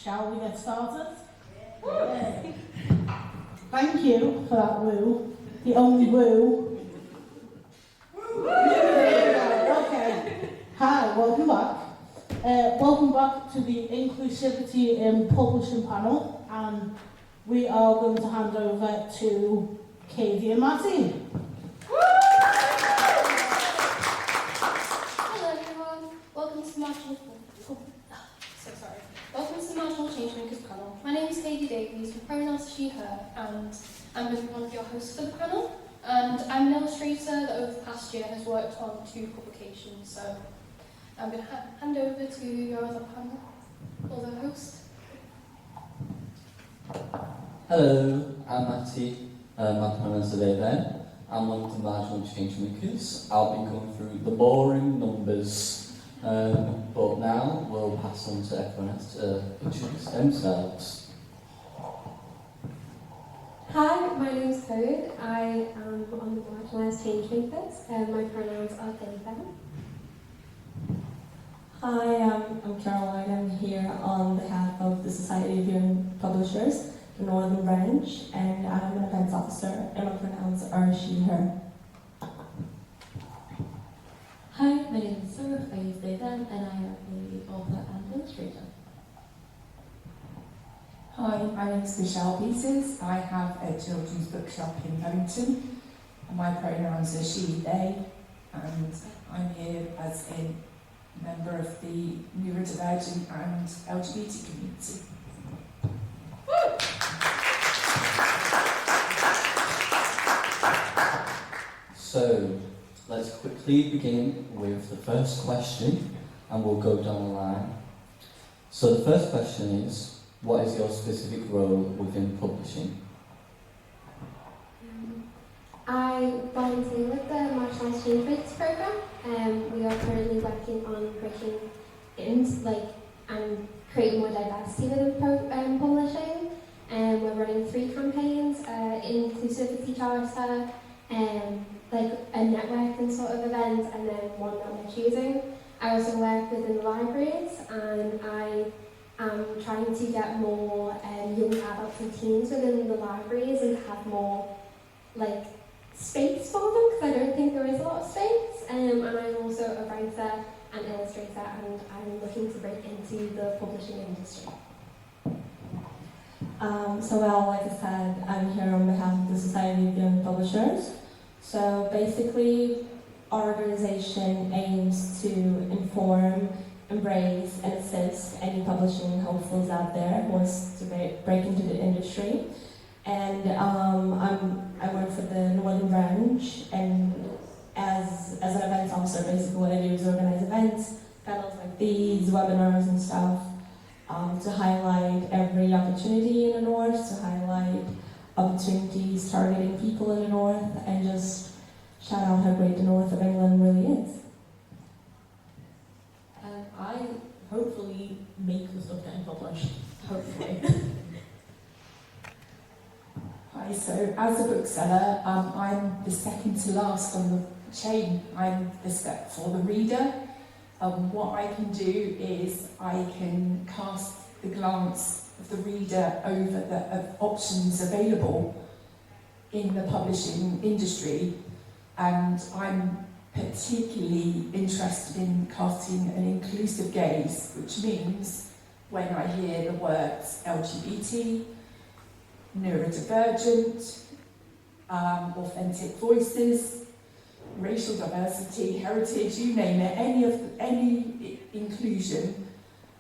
Shall we get started? Yeah. Thank you for that woo. The only woo. Okay. Hi, welcome back. Welcome back to the Inclusivity in Publishing panel, and we are going to hand over to Cady and Matty. Hello everyone, welcome to Marginal. Welcome to the Marginal Changemakers panel. My name is Cady Davies, with pronouns she, her, and I'm going to be one of your hosts for the panel. And I'm an illustrator that over the past year has worked on 2 publications, so I'm going to hand over to your other host. Hello, I'm Matty. My pronouns are they, them. I'm one of the Marginal Changemakers. I'll be going through the boring numbers. But now we'll pass on to everyone else to introduce themselves. Hi, my name is Cody. I am on the Marginalised Changemakers, and my pronouns are they, them. Hi, I'm Karoline. I'm here on behalf of the Society of Young Publishers, the Northern Branch, and I'm an events officer, and my pronouns are she, her. Hi, my name is Sophie, I use they, them, and I am the author and illustrator. Hi, my name is Michelle Peters. I have a children's bookshop in Wellington, and my pronouns are she, they, and I'm here as a member of the neurodivergent and LGBT community. So, let's quickly begin with the first question, and we'll go down the line. So the first question is, what is your specific role within publishing? I volunteer with the Marginalised Changemakers programme. We are currently working on breaking into and creating more diversity within publishing. We're running 3 campaigns: Inclusivity Charter, a networking sort of event, and then one that we're choosing. I also work within the libraries, and I am trying to get more young adults and teens within the libraries and have more space for them, because I don't think there is a lot of space. And I'm also a writer and illustrator, and I'm looking to break into the publishing industry. Like I said, I'm here on behalf of the Society of Young Publishers. So basically, our organization aims to inform, embrace, and assist any publishing hopefuls out there who wants to break into the industry. And I work for the Northern Branch, and as an events officer, basically what I do is organize events, panels like these, webinars and stuff, to highlight every opportunity in the North, to highlight opportunities targeting people in the North, and just shout out how great the North of England really is. And I hopefully make the stuff getting published. Hopefully. Hi, so as a bookseller, I'm the second to last on the chain. I'm the step for the reader. What I can do is I can cast the glance of the reader over the options available in the publishing industry, and I'm particularly interested in casting an inclusive gaze, which means when I hear the words LGBT, neurodivergent, authentic voices, racial diversity, heritage, you name it, any inclusion,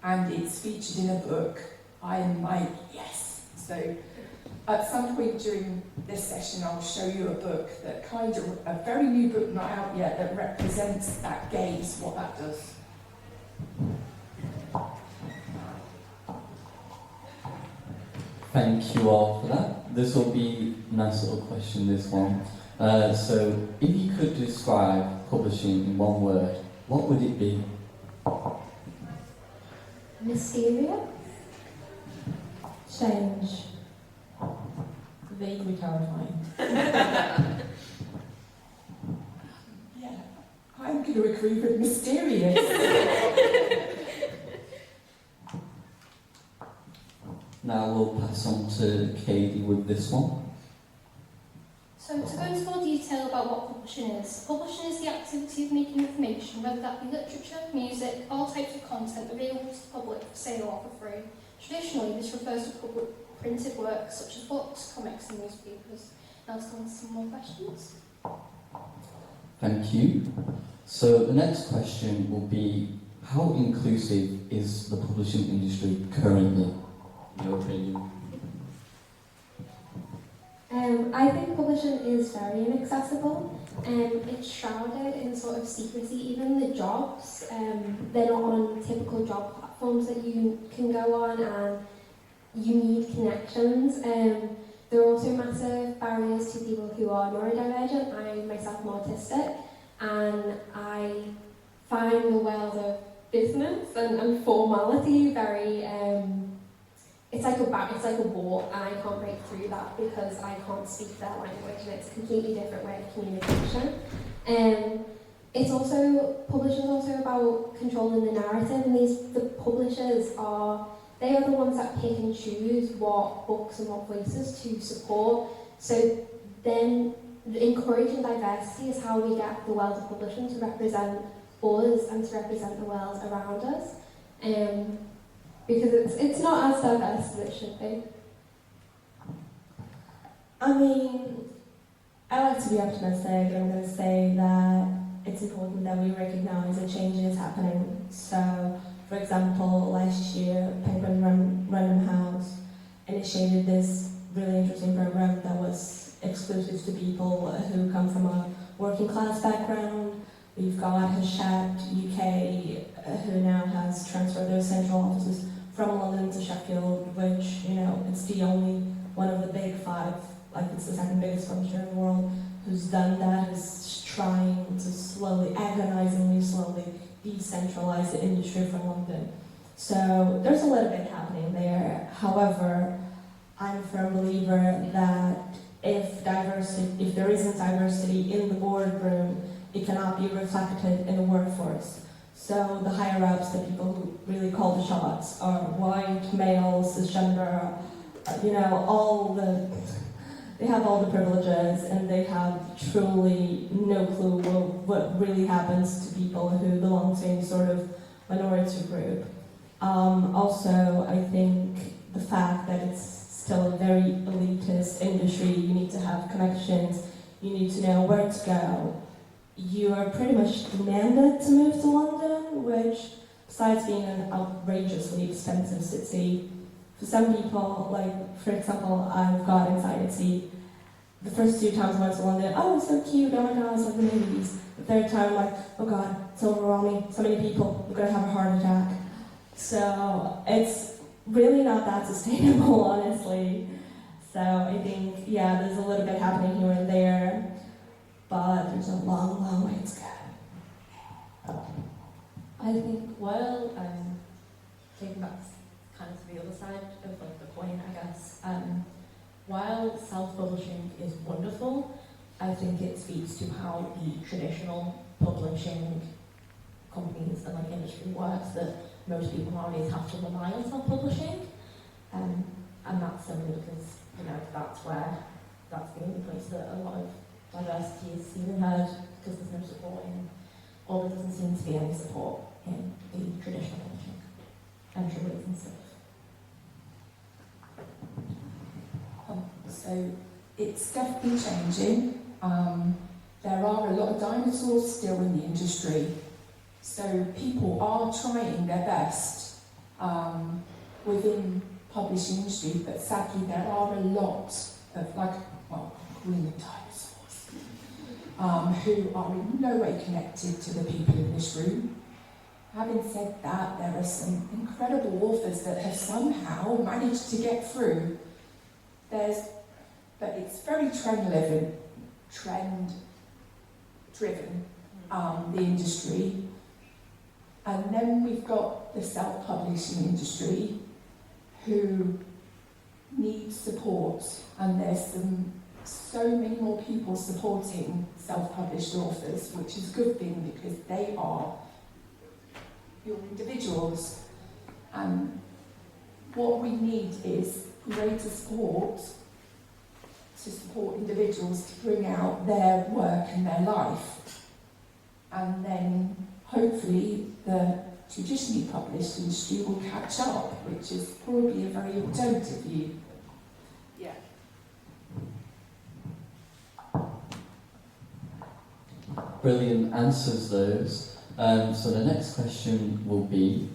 and it's featured in a book, I'm like, yes. So at some point during this session, I'll show you a book that a very new book, not out yet, that represents that gaze, what that does. Thank you all for that. This will be a nice little question, this one. So, if you could describe publishing in one word, what would it be? Mysterious? Change. Vaguely terrifying. Yeah, I'm going to agree with mysterious. Now we'll pass on to Cady with this one. So to go into more detail about what publishing is the activity of making information, whether that be literature, music, all types of content available to the public for sale or for free. Traditionally, this refers to public printed works such as books, comics and newspapers. Now let's go on to some more questions. Thank you. So the next question will be, how inclusive is the publishing industry currently, in your opinion? I think publishing is very inaccessible. It's shrouded in sort of secrecy. Even the jobs, they're not on typical job platforms that you can go on, and you need connections. There are also massive barriers to people who are neurodivergent. I myself am autistic, and I find the world of business and formality very it's like a wall, and I can't break through that because I can't speak their language, and it's a completely different way of communication. It's also, publishing is also about controlling the narrative, and the publishers they are the ones that pick and choose what books and what voices to support. So then encouraging diversity is how we get the world of publishing to represent us and to represent the world around us. Because it's not as diverse as it should be. I mean, I like to be optimistic, and I'm going to say that it's important that we recognise that change is happening. So, for example, last year, Penguin Random House initiated this really interesting program that was exclusive to people who come from a working class background. We've got Hachette UK, who now has transferred their central offices from London to Sheffield, which, it's the only one of the big five, like it's the second biggest publisher in the world, who's done that, is trying to agonizingly slowly decentralize the industry from London. So there's a little bit happening there. However, I'm a firm believer that if there isn't diversity in the boardroom, it cannot be reflected in the workforce. So the higher-ups, the people who really call the shots, are white, male, cisgender, they have all the privileges, and they have truly no clue what really happens to people who belong to any sort of minority group. Also, I think the fact that it's still a very elitist industry, you need to have connections, you need to know where to go. You are pretty much demanded to move to London, which, besides being an outrageously expensive city, for some people, like, for example, I've got anxiety. The first 2 times I went to London, oh, it's so cute, oh my god, it's like the movies. The third time, I'm like, oh god, it's overwhelming, so many people, I'm gonna have a heart attack. So, it's really not that sustainable, honestly. So, I think, there's a little bit happening here and there, but there's a long, long way to go. I think while taking that kind of to the other side of the coin, I guess, while self-publishing is wonderful, I think it speaks to how the traditional publishing companies and industry works, that most people nowadays have to rely on self-publishing, and that's simply because that's the only place that a lot of diversity is seen and heard, because there's no support or there doesn't seem to be any support in the traditional publishing entry rates and stuff. So it's definitely changing. There are a lot of dinosaurs still in the industry, so people are trying their best within publishing industry, but sadly there are a lot of green dinosaurs who are in no way connected to the people in this room. Having said that, there are some incredible authors that have somehow managed to get through. But it's very trend-driven, the industry. And then we've got the self-publishing industry, who needs support, and there's so many more people supporting self-published authors, which is a good thing because they are your individuals, and what we need is greater support to support individuals to bring out their work and their life. And then hopefully the traditionally published industry will catch up, which is probably a very alternative view. Yeah. Brilliant answers those. So the next question will be,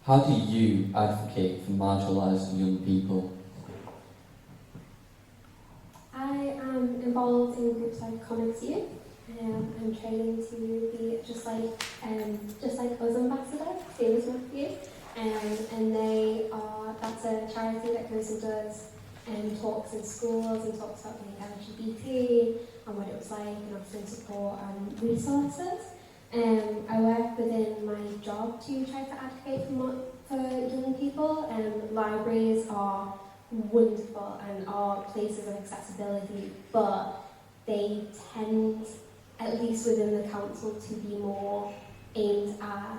how do you advocate for marginalised young people? I am involved in groups like Comics Youth. I'm training to be just like us ambassador, same as Matty. And that's a charity that goes and does talks in schools and talks about like LGBT and what it was like and offering support and resources. I work within my job to try to advocate for young people. Libraries are wonderful and are places of accessibility, but they tend, at least within the council, to be more aimed at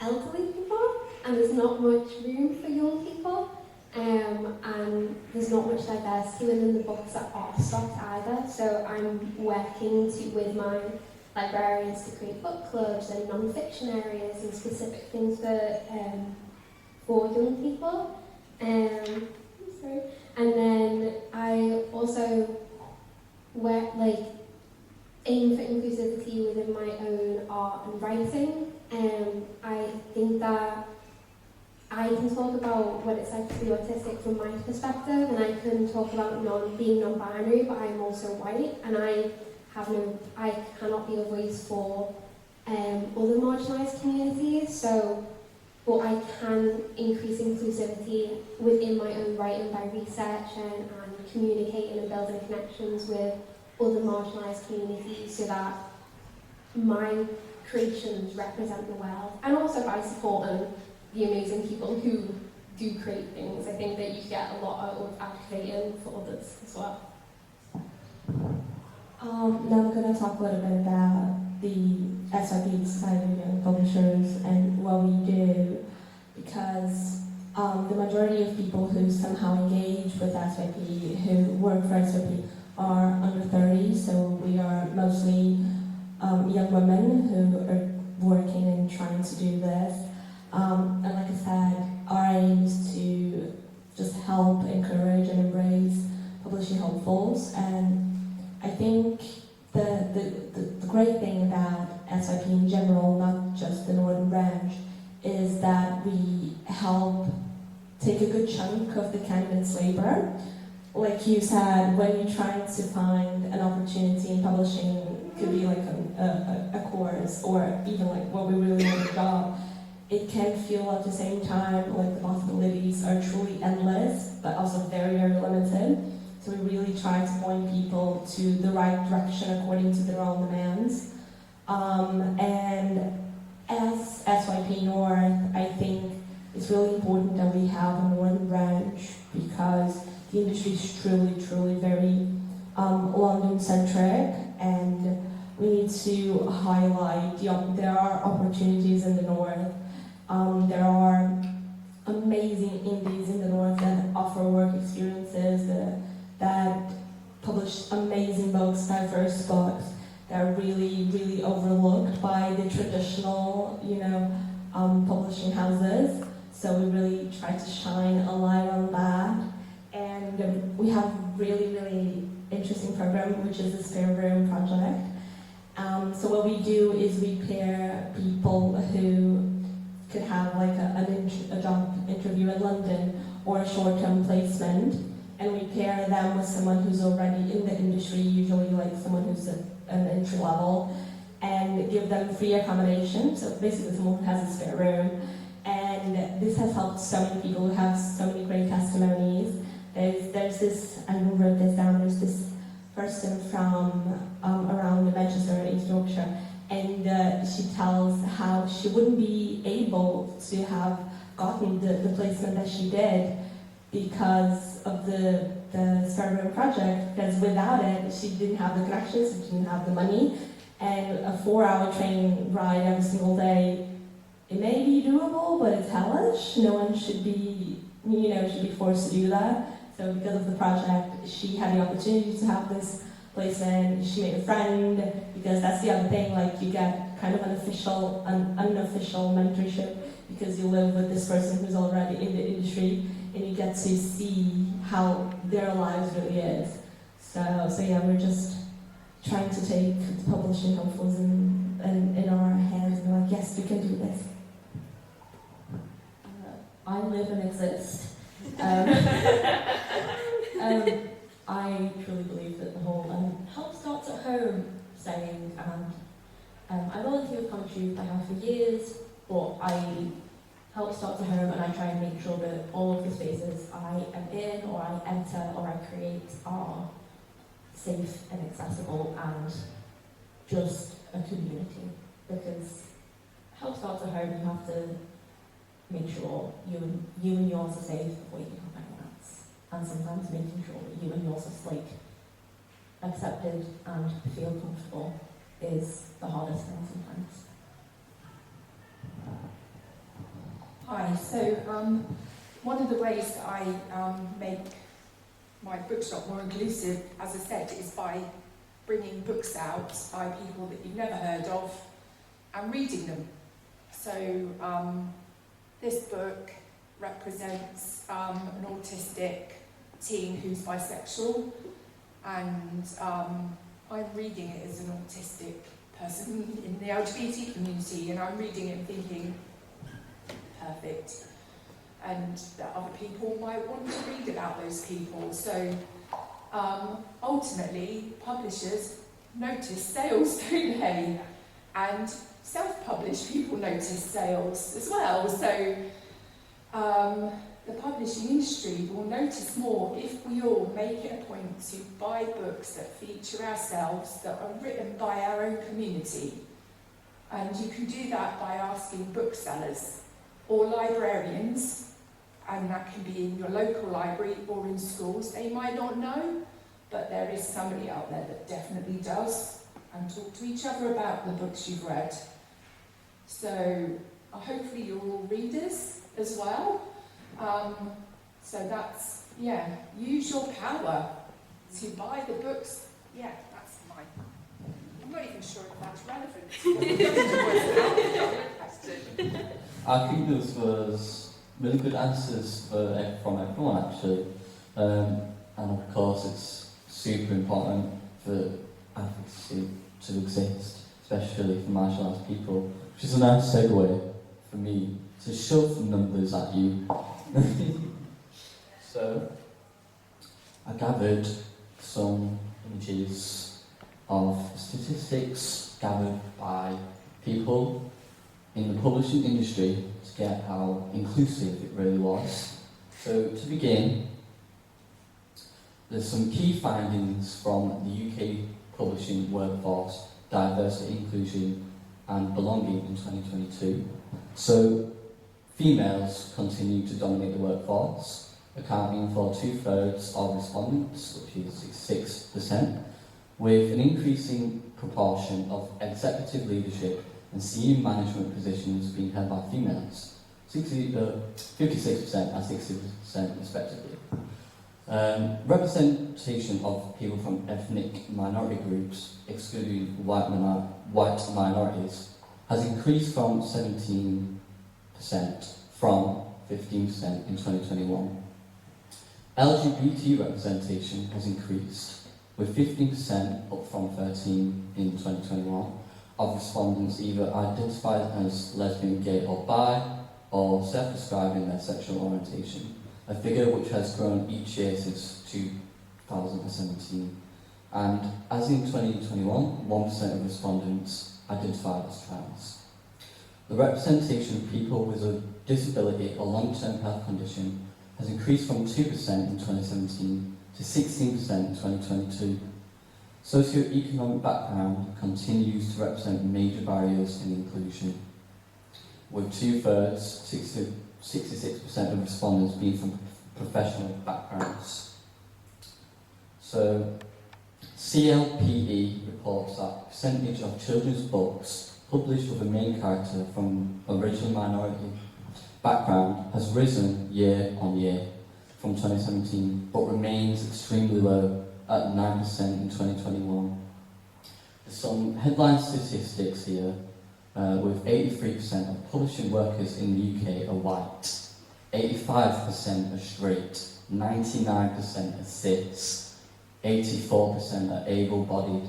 elderly people, and there's not much room for young people, and there's not much diversity within the books that are stocked either. So I'm working with my librarians to create book clubs and non-fiction areas and specific things for young people. And then I also aim for inclusivity within my own art and writing. I think that I can talk about what it's like to be autistic from my perspective, and I can talk about being non-binary, but I'm also white, and I cannot be a voice for other marginalised communities. But I can increase inclusivity within my own writing by researching and communicating and building connections with other marginalised communities so that my creations represent the world, and also by supporting the amazing people who do create things. I think that you get a lot out of advocating for others as well. Now I'm going to talk a little bit about the SIP, Society of Young Publishers, and what we do, because the majority of people who somehow engage with SIP, who work for SIP, are under 30, so we are mostly young women who are working and trying to do this. And like I said, our aim is to just help, encourage and embrace publishing hopefuls. And I think the great thing about SIP in general, not just the Northern Branch, is that we help take a good chunk of the candidate's labor. Like you said, when you're trying to find an opportunity in publishing, it could be like a course or even like what we really want a job, it can feel at the same time like the possibilities are truly endless, but also very, very limited. So we really try to point people to the right direction according to their own demands. And as SYP North, I think it's really important that we have a Northern Branch, because the industry is truly, truly very London-centric, and we need to highlight there are opportunities in the North. There are amazing indies in the North that offer work experiences, that publish amazing books, diverse books, that are really, really overlooked by the traditional, publishing houses. So we really try to shine a light on that. And we have really, really interesting program, which is the Spare Room Project. So what we do is we pair people who could have like a job interview in London or a short-term placement, and we pair them with someone who's already in the industry, usually like someone who's at an entry level, and give them free accommodation. So basically someone who has a spare room. And this has helped so many people who have so many great testimonies. There's this, I wrote this down, there's this person from around Manchester, East Yorkshire, and she tells how she wouldn't be able to have gotten the placement that she did because of the Spare Room Project, because without it, she didn't have the connections, she didn't have the money, and a 4-hour train ride every single day, it may be doable, but it's hellish. No one should be she'd be forced to do that. So because of the project, she had the opportunity to have this placement. She made a friend, because that's the other thing, like you get kind of an unofficial mentorship, because you live with this person who's already in the industry, and you get to see how their lives really is. So yeah, we're just trying to take the publishing confidence in our hands and be like, yes, we can do this. I live and exist. I truly believe that the whole help starts at home saying, and I volunteer with Comic Youth. I have for years, but I help starts at home, and I try and make sure that all of the spaces I am in, or I enter, or I create are safe and accessible and just a community. Because help starts at home. You have to make sure you and yours are safe before you can help anyone else. And sometimes making sure that you and yours are accepted and feel comfortable is the hardest thing sometimes. Hi, so one of the ways that I make my bookshop more inclusive, as I said, is by bringing books out by people that you've never heard of and reading them. So this book represents an autistic teen who's bisexual, and I'm reading it as an autistic person in the LGBT community, and I'm reading it and thinking, perfect, and that other people might want to read about those people. So ultimately, publishers notice sales, don't they? And self-published people notice sales as well. So the publishing industry will notice more if we all make it a point to buy books that feature ourselves, that are written by our own community. And you can do that by asking booksellers or librarians, and that can be in your local library or in schools. They might not know, but there is somebody out there that definitely does, and talk to each other about the books you've read. So hopefully you're all readers as well. So that's, use your power to buy the books. Yeah, that's mine. I'm not even sure if that's relevant. I think this was really good answers from everyone, actually. And of course, it's super important for advocacy to exist, especially for marginalised people, which is a nice segue for me to show some numbers at you. So, I gathered some images of statistics gathered by people in the publishing industry to get how inclusive it really was. So, to begin, there's some key findings from the UK publishing workforce, diversity, inclusion and belonging in 2022. So, females continue to dominate the workforce, accounting for 2/3 of respondents, which is 66%, with an increasing proportion of executive leadership and senior management positions being held by females, 56% and 60% respectively. Representation of people from ethnic minority groups, excluding white minorities, has increased from 17% from 15% in 2021. LGBT representation has increased, with 15% up from 13% in 2021 of respondents either identified as lesbian, gay or bi, or self-describing their sexual orientation, a figure which has grown each year since 2017. And as in 2021, 1% of respondents identified as trans. The representation of people with a disability or long-term health condition has increased from 2% in 2017 to 16% in 2022. Socioeconomic background continues to represent major barriers in inclusion, with 2/3, 66% of respondents being from professional backgrounds. So, CLPE reports that percentage of children's books published with a main character from original minority background has risen year on year from 2017, but remains extremely low at 9% in 2021. There's some headline statistics here, with 83% of publishing workers in the UK are white, 85% are straight, 99% are cis, 84% are able-bodied,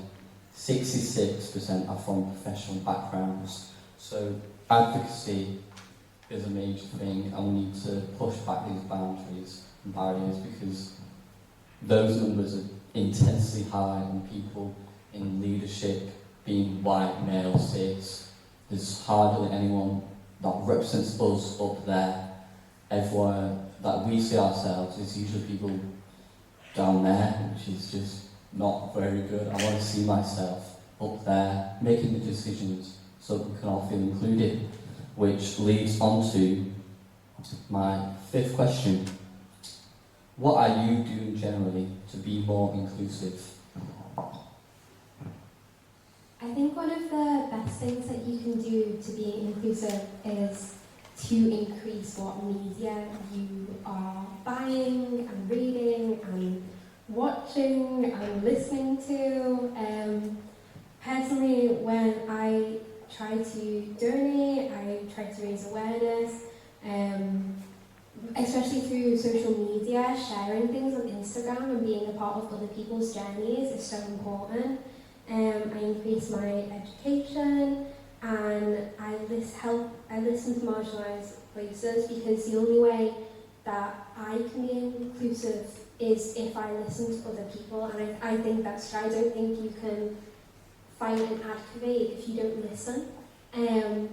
66% are from professional backgrounds. So advocacy is a major thing, and we need to push back these boundaries and barriers, because those numbers are intensely high on people in leadership being white, male, cis. There's hardly anyone that represents us up there. Everywhere that we see ourselves is usually people down there, which is just not very good. I want to see myself up there making the decisions so that we can all feel included, which leads on to my fifth question. What are you doing generally to be more inclusive? I think one of the best things that you can do to be inclusive is to increase what media you are buying and reading and watching and listening to. Personally, when I try to donate, I try to raise awareness, especially through social media. Sharing things on Instagram and being a part of other people's journeys is so important. I increase my education, and I listen to marginalised voices, because the only way that I can be inclusive is if I listen to other people, and I think that's true. I don't think you can fight and advocate if you don't listen. And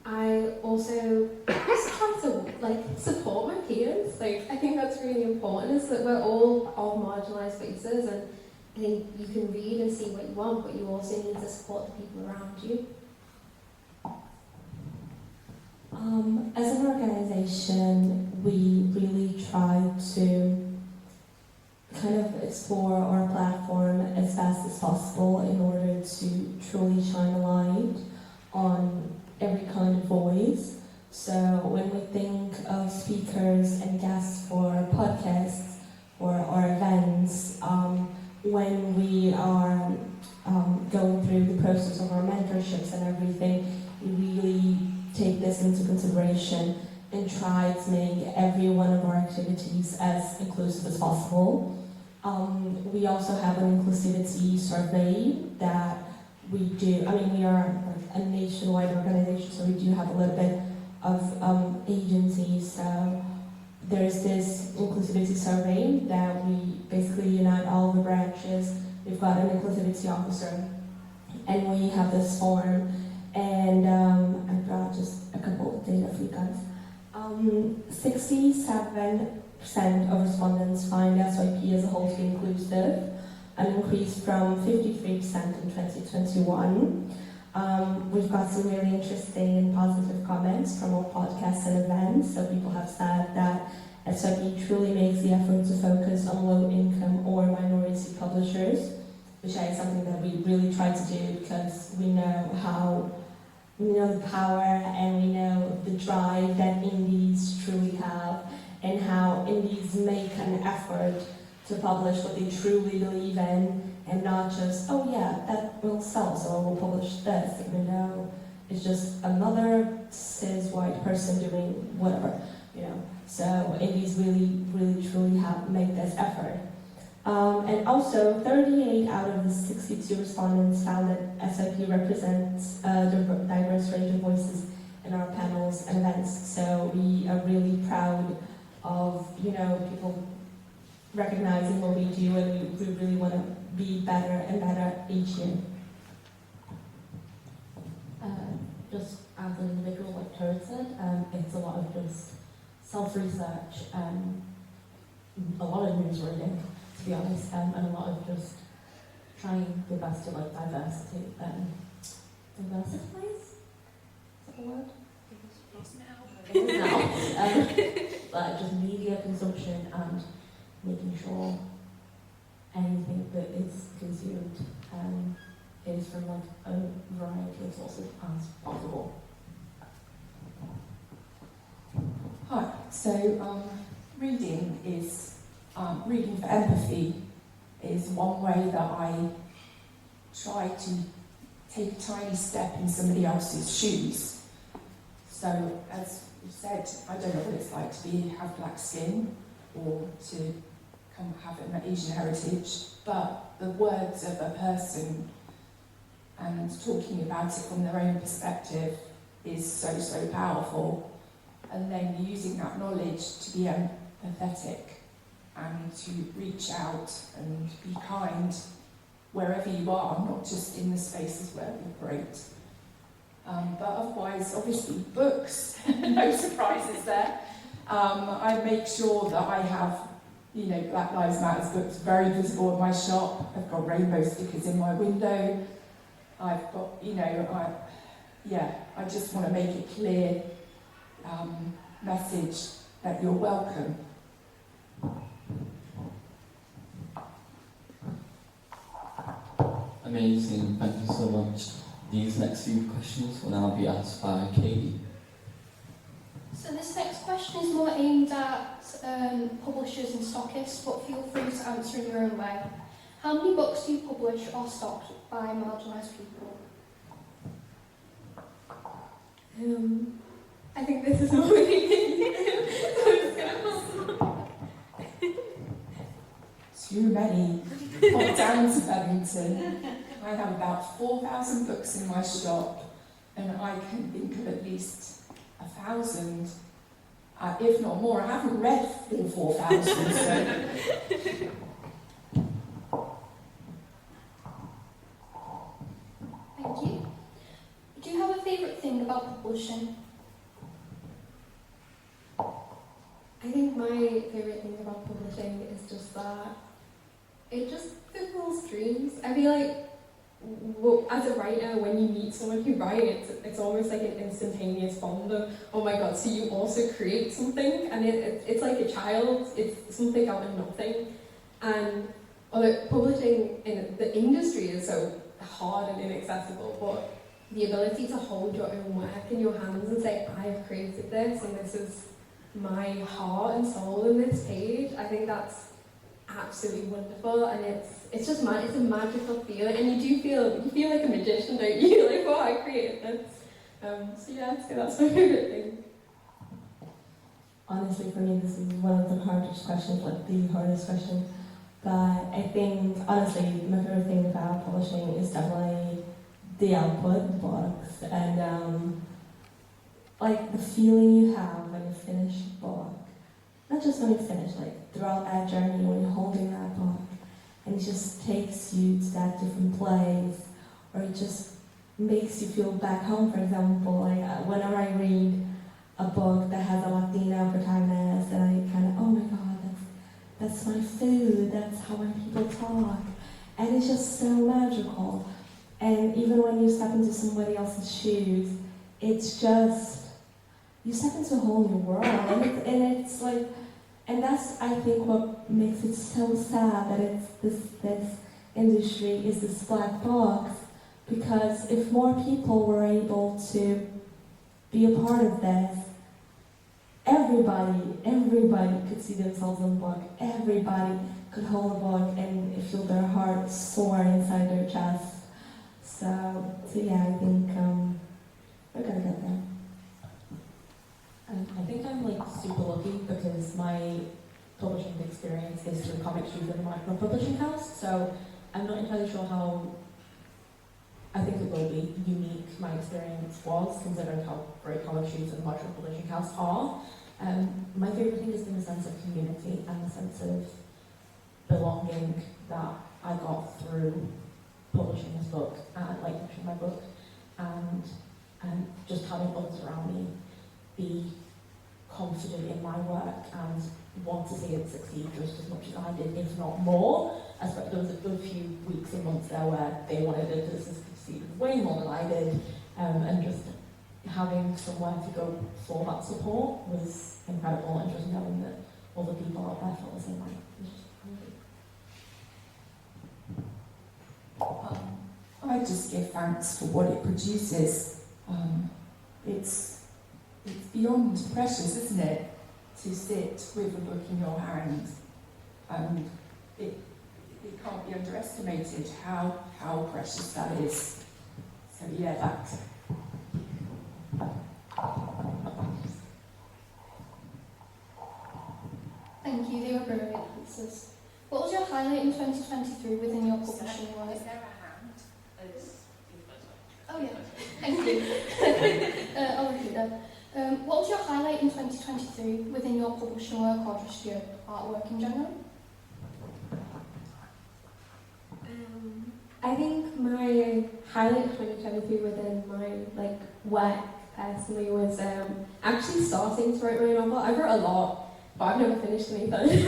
I also just try to support my peers. I think that's really important, is that we're all marginalised voices, and I think you can read and see what you want, but you also need to support the people around you. As an organisation, we really try to kind of explore our platform as fast as possible in order to truly shine a light on every kind of voice. So when we think of speakers and guests for podcasts or our events, when we are going through the process of our mentorships and everything, we really take this into consideration and try to make every one of our activities as inclusive as possible. We also have an inclusivity survey that we do. I mean, we are a nationwide organization, so we do have a little bit of agencies. So there's this inclusivity survey that we basically unite all the branches. We've got an inclusivity officer, and we have this form. And I brought just a couple of data for you guys. 67% of respondents find SYP as a whole to be inclusive, an increase from 53% in 2021. We've got some really interesting and positive comments from our podcasts and events. So people have said that SYP truly makes the effort to focus on low-income or minority publishers, which is something that we really try to do, because we know the power and we know the drive that indies truly have, and how indies make an effort to publish what they truly believe in, and not just, oh yeah, that will sell, so we'll publish this. Even though it's just another cis white person doing whatever, So indies really, really, truly make this effort. And also, 38 out of the 62 respondents found that SIP represents a diverse range of voices in our panels and events. So we are really proud of, people recognizing what we do, and we really want to be better and better each year. Just as an individual, like Karen said, it's a lot of just self-research, a lot of news reading, to be honest, and a lot of just trying your best to diversify. Is that a word? It is now. Just media consumption and making sure anything that is consumed is from a variety of sources as possible. Hi. So, reading is reading for empathy is one way that I try to take a tiny step in somebody else's shoes. So, as you said, I don't know what it's like to have black skin or to have an Asian heritage, but the words of a person and talking about it from their own perspective is so, so powerful. And then using that knowledge to be empathetic and to reach out and be kind wherever you are, not just in the spaces where we operate. But otherwise, obviously, books, no surprises there. I make sure that I have, Black Lives Matter books very visible in my shop. I've got rainbow stickers in my window. I've got, I just want to make it clear message that you're welcome. Amazing, thank you so much. These next few questions will now be asked by Cady. So this next question is more aimed at publishers and stockists, but feel free to answer in your own way. How many books do you publish or stock by marginalised people? I think this is a really Too many. Pop down to Bedlington. I have about 4,000 books in my shop, and I can think of at least 1,000, if not more. I haven't read all 4,000, so. Thank you. Do you have a favourite thing about publishing? I think my favourite thing about publishing is just that it just fulfills dreams. I feel like, as a writer, when you meet someone who writes, it's almost like an instantaneous bond of, oh my god, so you also create something, and it's like a child, it's something out of nothing. And although publishing in the industry is so hard and inaccessible, but the ability to hold your own work in your hands and say, I've created this, and this is my heart and soul in this page, I think that's absolutely wonderful, and it's just it's a magical feeling, and you feel like a magician, don't you? Like, oh, I created this. So that's my favourite thing. Honestly, for me, this is one of the hardest questions, like the hardest question. But I think, honestly, my favourite thing about publishing is definitely the output, the books, and like the feeling you have when you finish a book. Not just when you finish, like throughout that journey when you're holding that book, and it just takes you to that different place, or it just makes you feel back home. For example, like whenever I read a book that has a Latino protagonist, and I kind of, oh my god, that's my food, that's how my people talk, and it's just so magical. And even when you step into somebody else's shoes, it's just, you step into a whole new world, and it's like, and that's, I think, what makes it so sad that it's this industry is this black box, because if more people were able to be a part of this, everybody could see themselves in the book, everybody could hold a book and feel their heart soar inside their chest. So yeah, I think we're gonna get there. I think I'm like super lucky because my publishing experience is through Comic Street and the Marginal Publishing House, so I'm not entirely sure how, I think it will be unique my experience was, considering how great Comic Street and the Marginal Publishing House are. My favourite thing has been the sense of community and the sense of belonging that I got through publishing this book, and like publishing my book, and just having others around me be confident in my work and want to see it succeed just as much as I did, if not more. There was a few weeks and months there where they wanted it to succeed way more than I did, and just having somewhere to go for that support was incredible, and just knowing that other people out there felt the same way was just amazing. I just give thanks for what it produces. It's beyond precious, isn't it? to sit with a book in your hand. And it can't be underestimated how precious that is. So yeah, that. Thank you, they were brilliant answers. What was your highlight in 2023 within your publishing work? Is there a hand? Oh yeah, thank you. I'll repeat that. What was your highlight in 2023 within your publishing work or just your artwork in general? I think my highlight of 2023 within my work personally was actually starting to write my novel. I wrote a lot, but I've never finished anything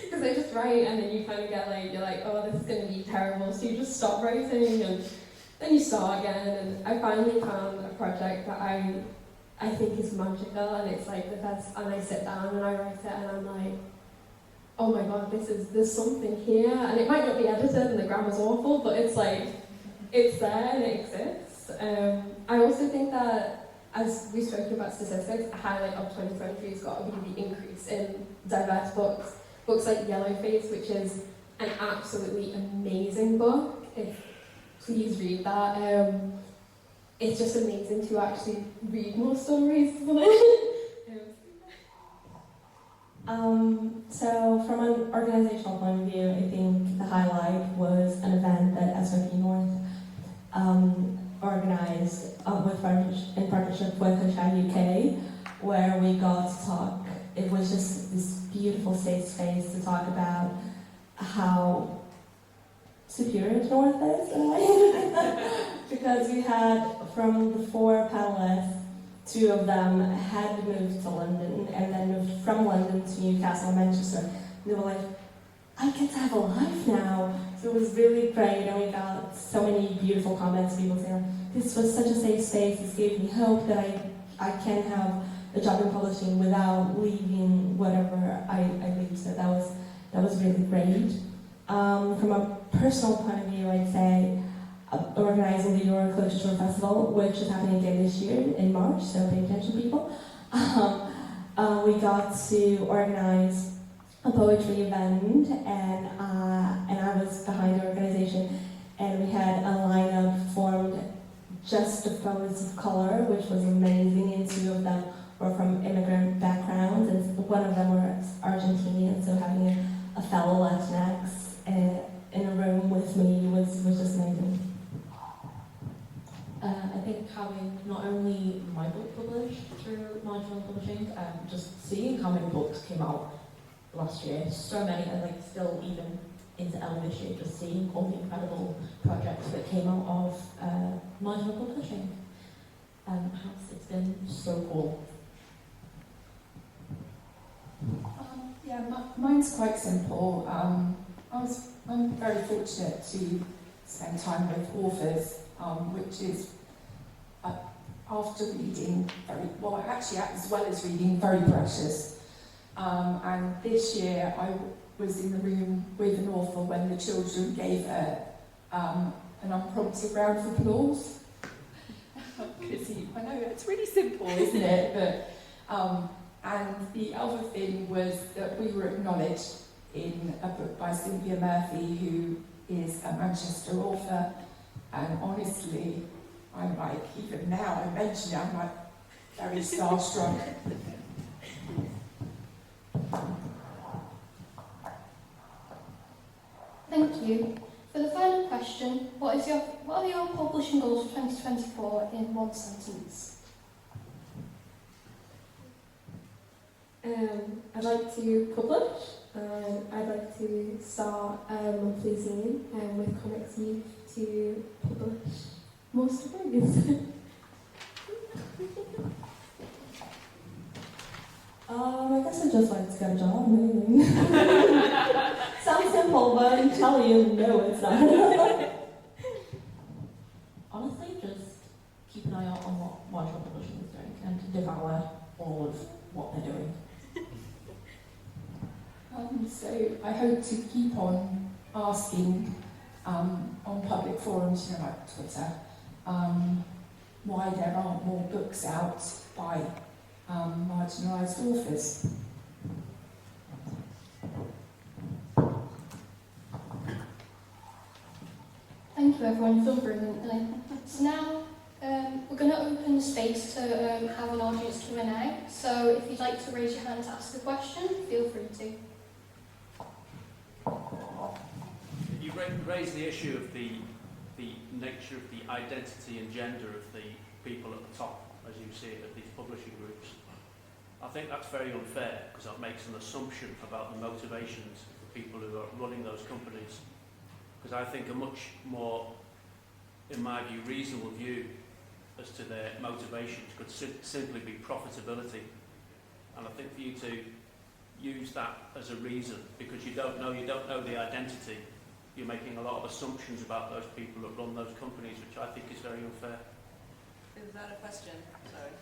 because I just write and then you kind of get you're like, oh, this is going to be terrible, so you just stop writing and then you start again. And I finally found a project that I think is magical, and it's like the first, and I sit down and I write it and I'm like, oh my god, there's something here, and it might not be edited and the grammar's awful, but it's like, it's there and it exists. I also think that, as we spoke about statistics, a highlight of 2023 has got to be the increase in diverse books. Books like Yellowface, which is an absolutely amazing book. Please read that. It's just amazing to actually read more stories. So from an organisational point of view, I think the highlight was an event that SOP North organised in partnership with Cady UK, where we got to talk. It was just this beautiful safe space to talk about how superior North is. Because we had, from the 4 panelists, 2 of them had moved to London and then moved from London to Newcastle and Manchester. They were like, I get to have a life now. So it was really great, and we got so many beautiful comments, people saying, this was such a safe space, this gave me hope that I can have a job in publishing without leaving whatever I leave. So that was really great. From a personal point of view, I'd say organising the Euro Literature Festival, which is happening again this year in March, so pay attention, people. We got to organise a poetry event, and I was behind the organisation, and we had a lineup formed just of poets of colour, which was amazing, and 2 of them were from immigrant backgrounds, and one of them was Argentinian, so having a fellow Latinx in a room with me was just amazing. I think having not only my book published through Marginal Publishing, just seeing how many books came out last year, so many, and still even into this year, just seeing all the incredible projects that came out of Marginal Publishing. It's been so cool. Yeah, mine's quite simple. I'm very fortunate to spend time with authors, which is, after reading as well as reading, very precious. And this year I was in the room with an author when the children gave her an unprompted round of applause. I know, it's really simple, isn't it? But and the other thing was that we were acknowledged in a book by Cynthia Murphy, who is a Manchester author, and honestly, I'm like, even now I mention it, I'm like very starstruck. Thank you. For the final question, what are your publishing goals for 2024 in one sentence? I'd like to publish. I'd like to start a monthly zine with Comics Youth to publish more stories. I guess I'd just like to get a job, maybe. Sounds simple, but I tell you, no, it's not. Honestly, just keep an eye out on what Marginal Publishing is doing and devour all of what they're doing. So I hope to keep on asking on public forums, like Twitter, why there aren't more books out by marginalised authors. you everyone, you've done brilliantly. So now we're going to open the space to have an audience Q&A. So if you'd like to raise your hand to ask a question, feel free to. You raised the issue of the nature of the identity and gender of the people at the top, as you see it, of these publishing groups. I think that's very unfair because that makes an assumption about the motivations of the people who are running those companies. Because I think a much more, in my view, reasonable view as to their motivations could simply be profitability. And I think for you to use that as a reason, because you don't know the identity, you're making a lot of assumptions about those people that run those companies, which I think is very unfair. Is that a question? Sorry.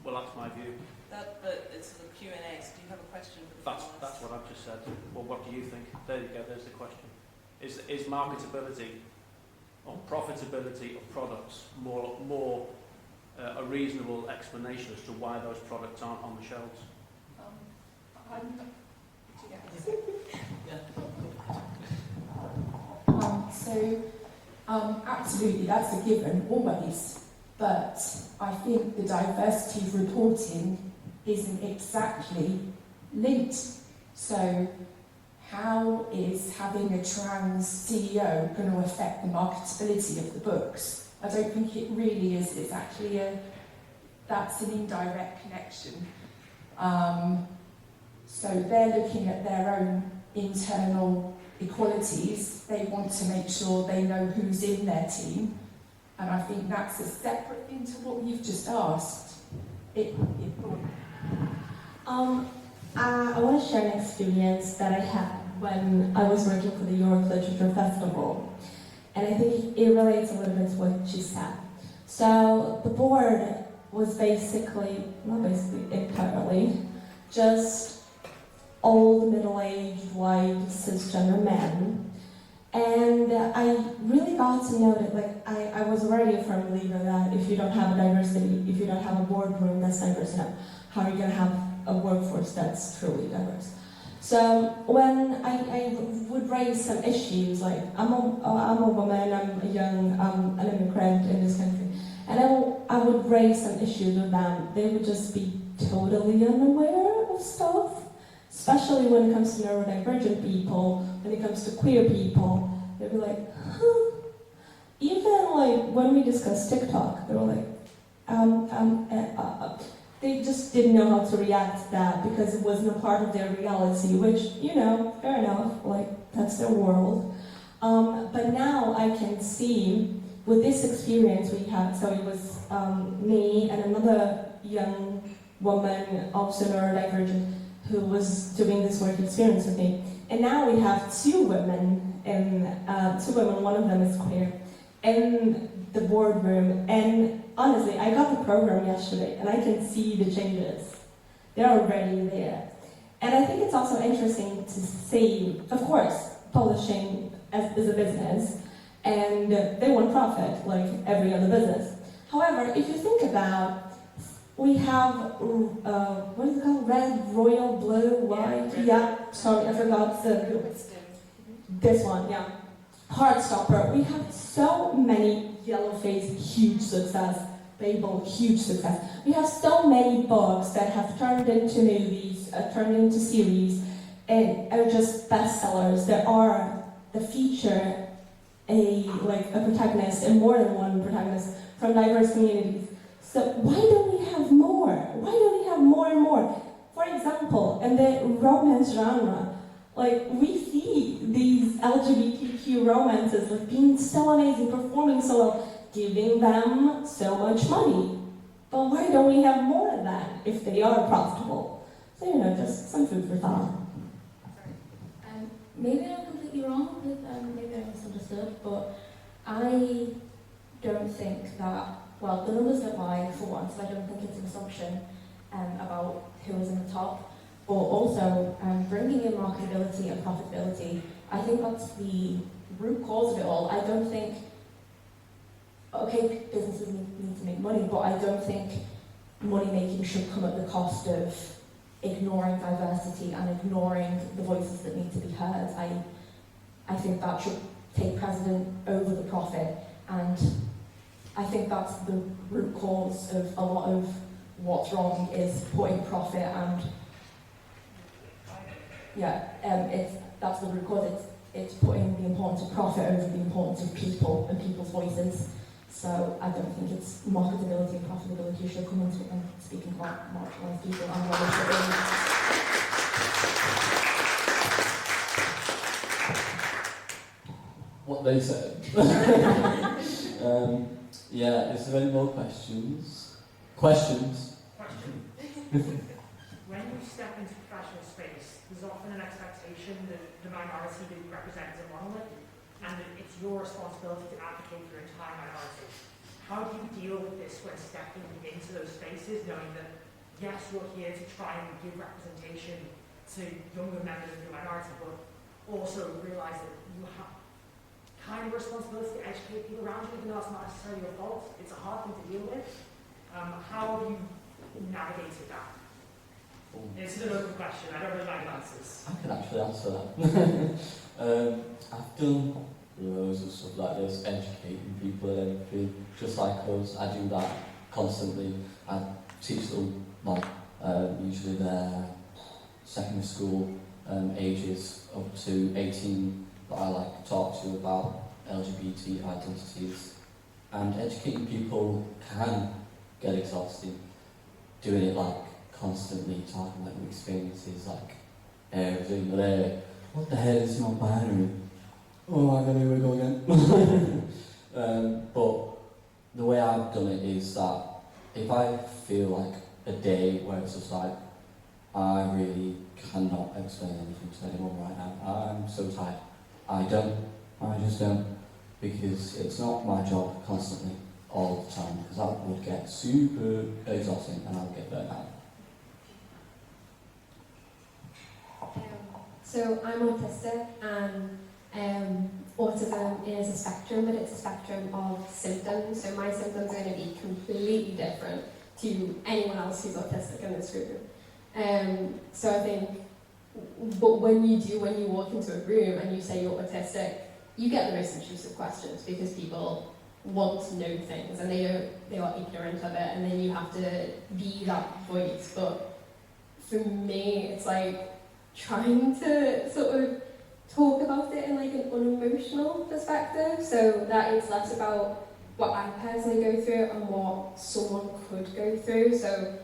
Well, that's my view. But it's the Q&A, so do you have a question for the panelists? That's what I've just said. Well, what do you think? There you go, there's the question. Is marketability or profitability of products more a reasonable explanation as to why those products aren't on the shelves? Absolutely, that's a given, always. But I think the diversity of reporting isn't exactly linked. So how is having a trans CEO going to affect the marketability of the books? I don't think it really is. It's actually that's an indirect connection. So they're looking at their own internal equalities. They want to make sure they know who's in their team. And I think that's a separate thing to what you've just asked. I want to share an experience that I had when I was working for the York Literature Festival. And I think it relates a little bit to what she said. So the board was entirely, just old, middle-aged, white, cisgender men. And I really got to know that, I was already a firm believer that if you don't have a diversity, if you don't have a boardroom that's diverse enough, how are you going to have a workforce that's truly diverse? So when I would raise some issues, like I'm a woman, I'm a young, an immigrant in this country, and I would raise some issues with them, they would just be totally unaware of stuff. Especially when it comes to neurodivergent people, when it comes to queer people, they'd be like, huh. Even when we discussed TikTok, they were like, they just didn't know how to react to that because it wasn't a part of their reality, which, fair enough, that's their world. But now I can see, with this experience we had, so it was me and another young woman, also neurodivergent, who was doing this work experience with me. And now we have two women, one of them is queer, in the boardroom. And honestly, I got the program yesterday and I can see the changes. They're already there. And I think it's also interesting to see, of course, publishing is a business and they want profit like every other business. However, if you think about, we have, what is it called? Red, royal, blue, white? Yeah, sorry, I forgot this one, yeah. Heartstopper. We have so many Yellowface, huge success. Babel, huge success. We have so many books that have turned into movies, turned into series, and are just bestsellers that feature a protagonist and more than one protagonist from diverse communities. So why don't we have more? Why don't we have more and more? For example, in the romance genre, we see these LGBTQ romances being so amazing, performing so well, giving them so much money. But why don't we have more of that if they are profitable? So, just some food for thought. Sorry. Maybe I'm completely wrong, maybe I misunderstood, but I don't think that, well, the numbers don't lie for one, so I don't think it's an assumption about who is in the top. But also, bringing in marketability and profitability, I think that's the root cause of it all. I don't think, okay, businesses need to make money, but I don't think money making should come at the cost of ignoring diversity and ignoring the voices that need to be heard. I think that should take precedent over the profit. And I think that's the root cause of a lot of what's wrong, is putting profit and that's the root cause. It's putting the importance of profit over the importance of people and people's voices. So I don't think it's marketability and profitability should come into it. I'm speaking about marginalised people and what they should be. What they said. Yeah, is there any more questions? Questions? When you step into professional space, there's often an expectation that the minority that you represent is a monolith, and that it's your responsibility to advocate for your entire minority. How do you deal with this when stepping into those spaces, knowing that, yes, you're here to try and give representation to younger members of your minority, but also realise that you have kind of responsibility to educate people around you, even though it's not necessarily your fault? It's a hard thing to deal with. How have you navigated that? This is an open question. I don't really like answers. I can actually answer that. I've done loads of stuff like this, educating people and everything, just like us. I do that constantly. I teach them, like, usually their secondary school ages up to 18, but I like to talk to about LGBT identities. And educating people can get exhausting. Doing it like constantly, talking about your experiences, like everything there. What the hell is non-binary? Oh, I don't know where to go again. But the way I've done it is that if I feel like a day where it's just like, I really cannot explain anything to anyone right now, I'm so tired. I just don't, because it's not my job constantly, all the time, because that would get super exhausting and I would get burnt out. So I'm autistic, and autism is a spectrum, but it's a spectrum of symptoms. So my symptoms are going to be completely different to anyone else who's autistic in this group. So I think, but when you walk into a room and you say you're autistic, you get the most intrusive questions because people want to know things and they are ignorant of it, and then you have to be that voice. But for me, it's like trying to sort of talk about it in like an unemotional perspective, so that it's less about what I personally go through and what someone could go through. So,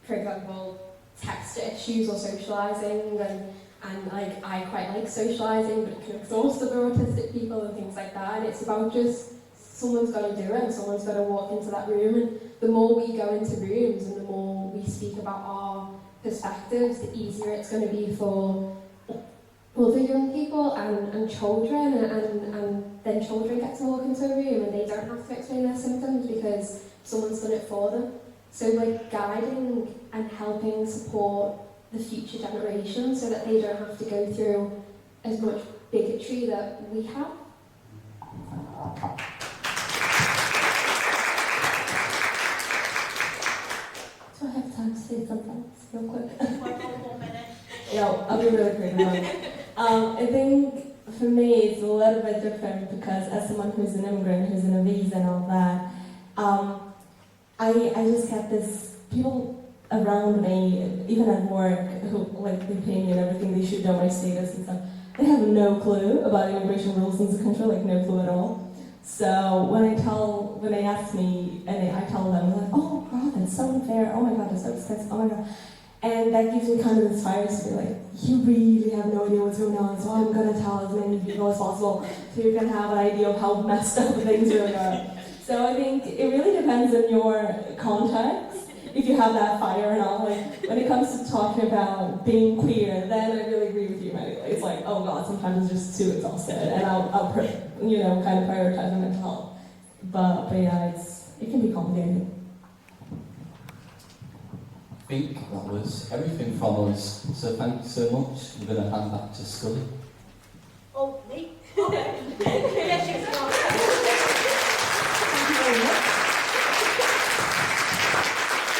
for example, texture issues or socialising, and like I quite like socialising, but it can exhaust other autistic people and things like that. And it's about just someone's got to do it, and someone's got to walk into that room. And the more we go into rooms and the more we speak about our perspectives, the easier it's going to be for other young people and children, and then children get to walk into a room and they don't have to explain their symptoms because someone's done it for them. So like guiding and helping support the future generations so that they don't have to go through as much bigotry that we have. Do I have time to say something real quick? 1 minute. Yeah, I'll be really quick now. I think for me it's a little bit different because as someone who's an immigrant, who's in a visa and all that, I just get this people around me, even at work, who like they pay me and everything, they should know my status and stuff. They have no clue about immigration rules in the country, like no clue at all. So when they ask me and I tell them, like, oh God, that's so unfair, oh my God, it's so expensive, oh my God. And that gives me kind of this fire to be like, you really have no idea what's going on, so I'm going to tell as many people as possible so you can have an idea of how messed up things really are. So I think it really depends on your context, if you have that fire or not. Like, when it comes to talking about being queer, then I really agree with you, Matty. It's like, oh God, sometimes it's just too exhausted, and I'll kind of prioritize my mental health. But yeah, it can be complicated. I think that was everything from us, so thank you so much. I'm going to hand back to Scully. Oh, me? Okay.